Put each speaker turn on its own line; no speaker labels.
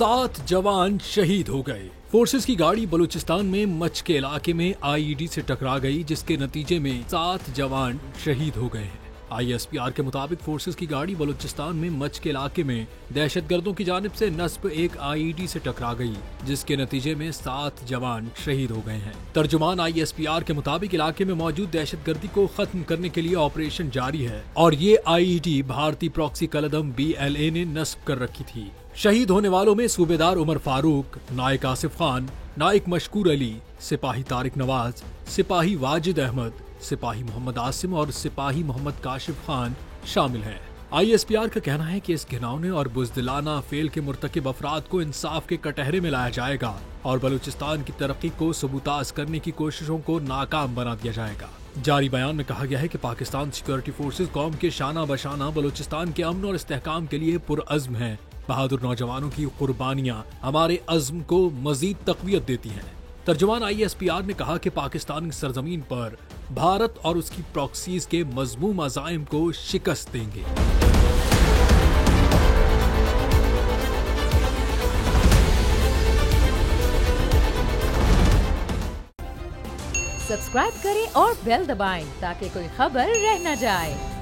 7 जवान शहीद हो गए। फोर्सेस की गाड़ी बलूचिस्तान में मच के इलाके में आईईडी से टकरा गई, जिसके नतीजे में 7 जवान शहीद हो गए हैं। आईएसपीआर के मुताबिक फोर्सेस की गाड़ी बलूचिस्तान में मच के इलाके में दहशतगर्दों की जानिब से नस्ब एक आईईडी से टकरा गई, जिसके नतीजे में 7 जवान शहीद हो गए हैं। तर्जुमान आईएसपीआर के मुताबिक इलाके में मौजूद दहशतगर्दी को खत्म करने के लिए ऑपरेशन जारी है और ये आईईडी भारतीय प्रॉक्सी कलदम BLA ने नस्ब कर रखी थी। शहीद होने वालों में सूबेदार उमर फारूक, नायक आसिफ खान, नायक मशकूर अली, सिपाही तारिक नवाज, सिपाही वाजिद अहमद, सिपाही मोहम्मद आसिम और सिपाही मोहम्मद काशिफ खान शामिल हैं। आईएसपीआर का कहना है कि इस घिनौने और बुज़दिलाना फेल के मुर्तकिब अफराद को इंसाफ के कटहरे में लाया जाएगा और बलूचिस्तान की तरक्की को सबूताज करने की कोशिशों को नाकाम बना दिया जाएगा। जारी बयान में कहा गया है कि पाकिस्तान सिक्योरिटी फोर्सेज कौम के शाना बशाना बलूचिस्तान के अमन और इस्तेहकाम के लिए पुरअज़्म हैं। बहादुर नौजवानों की कुर्बानियां हमारे अज़्म को मजीद तक़वियत देती हैं। तर्जुमान आईएसपीआर ने कहा कि पाकिस्तान की सरजमीन पर भारत और उसकी प्रॉक्सीज के मज़मूम अज़ाइम को शिकस्त देंगे।
सब्सक्राइब करें और बेल दबाएं ताकि कोई खबर रह न जाए।